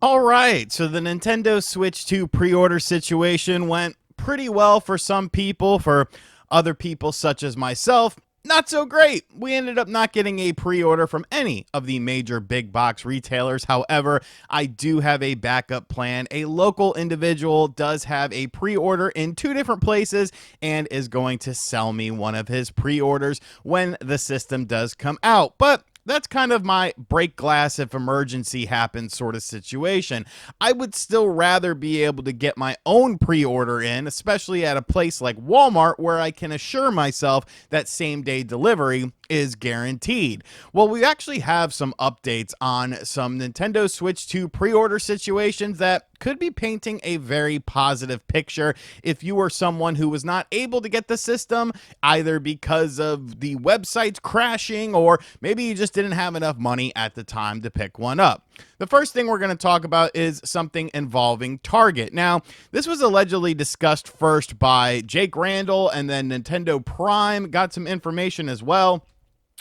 All right, so the Nintendo Switch 2 pre-order situation went pretty well for some people. For other people, such as myself, not so great. We ended up not getting a pre-order from any of the major big box retailers. However, I do have a backup plan. A local individual does have a pre-order in two different places and is going to sell me one of his pre-orders when the system does come out. But that's kind of my break glass if emergency happens sort of situation. I would still rather be able to get my own pre-order in, especially at a place like Walmart where I can assure myself that same day delivery is guaranteed. Well, we actually have some updates on some Nintendo Switch 2 pre-order situations that could be painting a very positive picture if you were someone who was not able to get the system, either because of the websites crashing or maybe you just didn't have enough money at the time to pick one up. The first thing we're going to talk about is something involving Target. Now, this was allegedly discussed first by Jake Randall, and then Nintendo Prime got some information as well.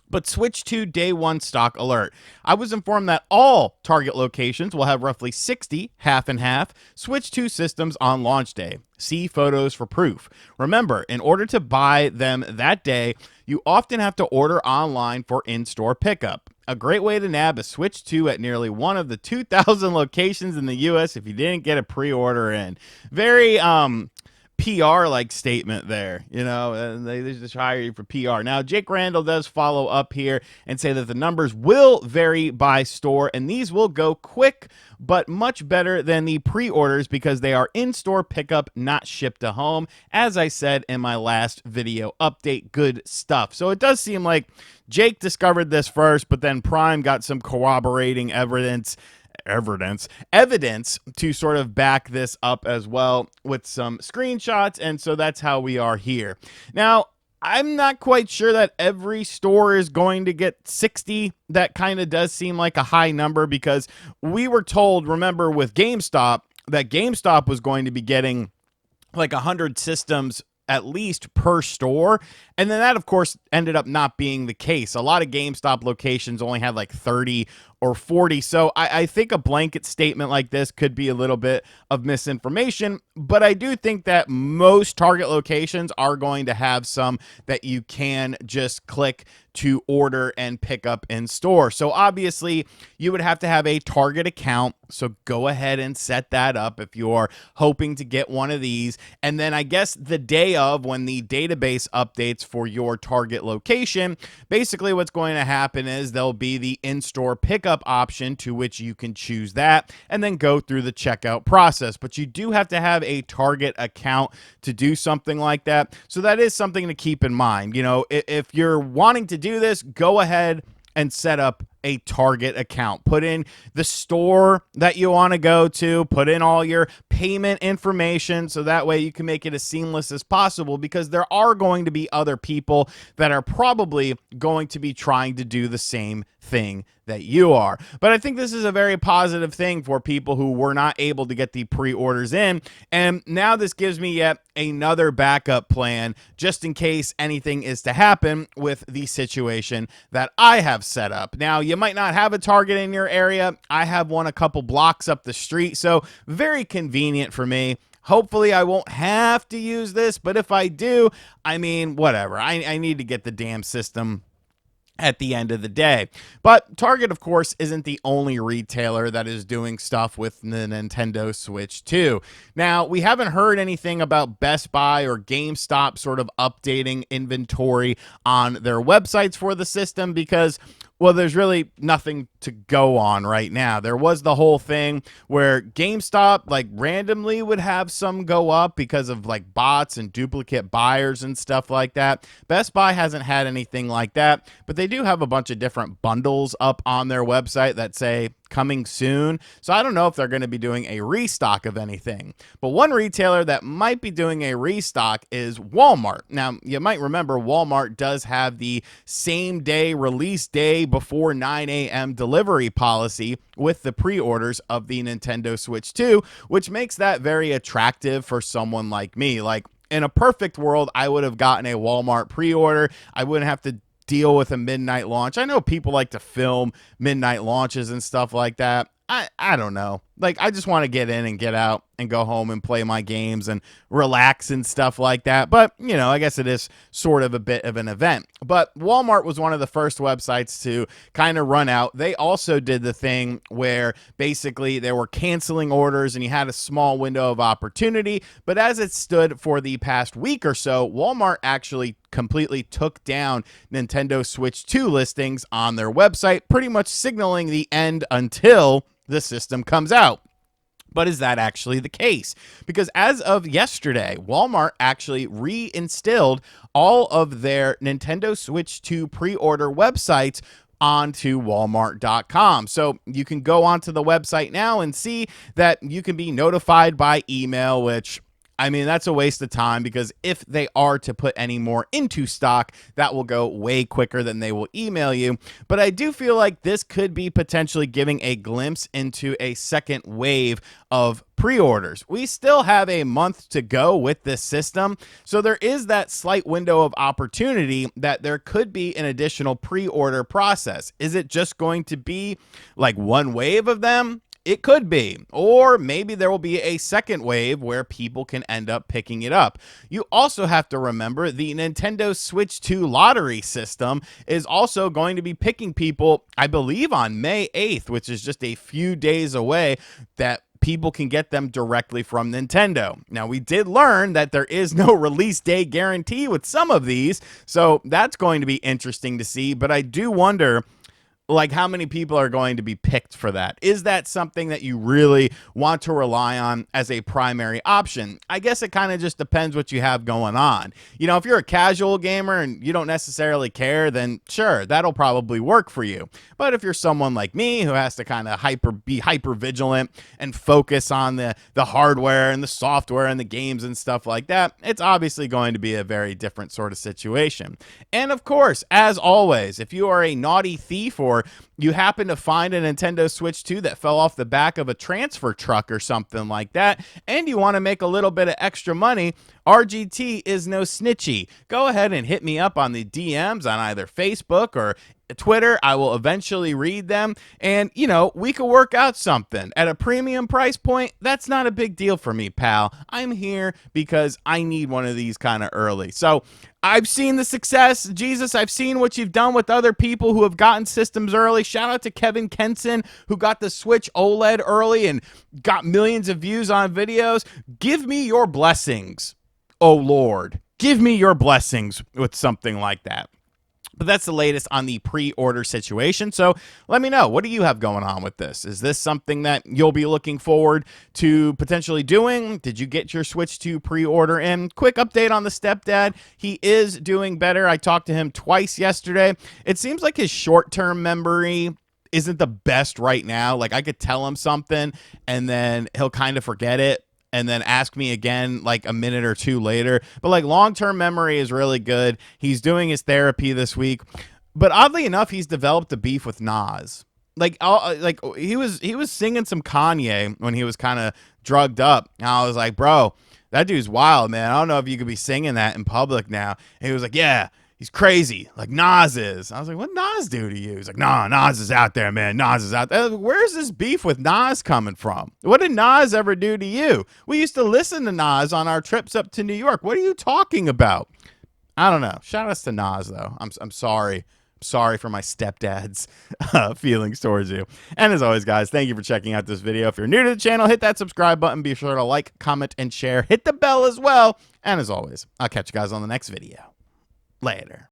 But Switch 2 day one stock alert. I was informed that all Target locations will have roughly 60 half and half Switch 2 systems on launch day. See photos for proof. Remember, in order to buy them that day, you often have to order online for in-store pickup. A great way to nab a Switch 2 at nearly one of the 2,000 locations in the US if you didn't get a pre-order in. Very PR like statement there, and they just hire you for PR. Now, Jake Randall does follow up here and say that the numbers will vary by store, and these will go quick, but much better than the pre-orders because they are in-store pickup, not shipped to home. As I said in my last video update, good stuff. So it does seem like Jake discovered this first, but then Prime got some corroborating evidence to sort of back this up as well with some screenshots, and so that's how we are here. Now, I'm not quite sure that every store is going to get 60. That kind of does seem like a high number because we were told, remember with GameStop, that GameStop was going to be getting like 100 systems at least per store. And then that, of course, ended up not being the case. A lot of GameStop locations only had like 30 or 40. So I think a blanket statement like this could be a little bit of misinformation. But I do think that most Target locations are going to have some that you can just click to order and pick up in store. So obviously you would have to have a Target account. So go ahead and set that up if you're hoping to get one of these. And then I guess the day of, when the database updates for your Target location, basically what's going to happen is there'll be the in-store pickup option to which you can choose that and then go through the checkout process. But you do have to have a Target account to do something like that. So that is something to keep in mind. If you're wanting to do this, go ahead and set up a Target account. Put in the store that you want to go to, put in all your payment information so that way you can make it as seamless as possible, because there are going to be other people that are probably going to be trying to do the same thing that you are. But I think this is a very positive thing for people who were not able to get the pre-orders in. And now this gives me yet another backup plan just in case anything is to happen with the situation that I have set up. Now, you might not have a Target in your area. I have one a couple blocks up the street, so very convenient for me. Hopefully I won't have to use this, but if I do, I mean, whatever. I need to get the damn system at the end of the day. But Target, of course, isn't the only retailer that is doing stuff with the Nintendo Switch 2. Now, we haven't heard anything about Best Buy or GameStop sort of updating inventory on their websites for the system because, well, there's really nothing to go on right now. There was the whole thing where GameStop like randomly would have some go up because of like bots and duplicate buyers and stuff like that. Best Buy hasn't had anything like that, but they do have a bunch of different bundles up on their website that say coming soon. So I don't know if they're going to be doing a restock of anything. But one retailer that might be doing a restock is Walmart. Now, you might remember Walmart does have the same day release day before 9 a.m. delivery policy with the pre-orders of the Nintendo Switch 2, which makes that very attractive for someone like me. Like, in a perfect world, I would have gotten a Walmart pre-order. I wouldn't have to deal with a midnight launch. I know people like to film midnight launches and stuff like that. I don't know. Like, I just want to get in and get out and go home and play my games and relax and stuff like that. But, I guess it is sort of a bit of an event. But Walmart was one of the first websites to kind of run out. They also did the thing where basically they were canceling orders and you had a small window of opportunity. But as it stood for the past week or so, Walmart actually completely took down Nintendo Switch 2 listings on their website, pretty much signaling the end until the system comes out. But is that actually the case? Because as of yesterday, Walmart actually reinstilled all of their Nintendo Switch 2 pre-order websites onto walmart.com. So you can go onto the website now and see that you can be notified by email, which, I mean, that's a waste of time, because if they are to put any more into stock, that will go way quicker than they will email you. But I do feel like this could be potentially giving a glimpse into a second wave of pre-orders. We still have a month to go with this system, so there is that slight window of opportunity that there could be an additional pre-order process. Is it just going to be like one wave of them? It could be. Or maybe there will be a second wave where people can end up picking it up. You also have to remember the Nintendo Switch 2 lottery system is also going to be picking people, I believe, on May 8th, which is just a few days away, that people can get them directly from Nintendo. Now, we did learn that there is no release day guarantee with some of these, so that's going to be interesting to see. But I do wonder, like, how many people are going to be picked for that? Is that something that you really want to rely on as a primary option? I guess it kind of just depends what you have going on. If you're a casual gamer and you don't necessarily care, then sure, that'll probably work for you. But if you're someone like me who has to kind of be hyper vigilant and focus on the hardware and the software and the games and stuff like that, it's obviously going to be a very different sort of situation. And of course, as always, if you are a naughty thief or you happen to find a Nintendo Switch 2 that fell off the back of a transfer truck or something like that, and you want to make a little bit of extra money, RGT is no snitchy. Go ahead and hit me up on the DMs on either Facebook or Twitter. I will eventually read them, and we could work out something at a premium price point. That's not a big deal for me, pal. I'm here because I need one of these kind of early. So I've seen the success. Jesus, I've seen what you've done with other people who have gotten systems early. Shout out to Kevin Kenson, who got the Switch OLED early and got millions of views on videos. Give me your blessings, oh Lord. Give me your blessings with something like that. But that's the latest on the pre-order situation. So let me know, what do you have going on with this? Is this something that you'll be looking forward to potentially doing? Did you get your Switch 2 pre-order in? Quick update on the Stepdad. He is doing better. I talked to him twice yesterday. It seems like his short-term memory isn't the best right now. Like, I could tell him something and then he'll kind of forget it and then ask me again like a minute or two later. But like, long-term memory is really good. He's doing his therapy this week. But oddly enough, he's developed a beef with Nas. Like he was singing some Kanye when he was kind of drugged up. And I was like, bro, that dude's wild, man. I don't know if you could be singing that in public now. And he was like, yeah, he's crazy, like Nas is. I was like, what Nas do to you? He's like, nah, Nas is out there, man. Nas is out there. Where's this beef with Nas coming from? What did Nas ever do to you? We used to listen to Nas on our trips up to New York. What are you talking about? I don't know. Shout outs to Nas, though. I'm sorry. Sorry for my stepdad's feelings towards you. And as always, guys, thank you for checking out this video. If you're new to the channel, hit that subscribe button. Be sure to like, comment, and share. Hit the bell as well. And as always, I'll catch you guys on the next video. Later.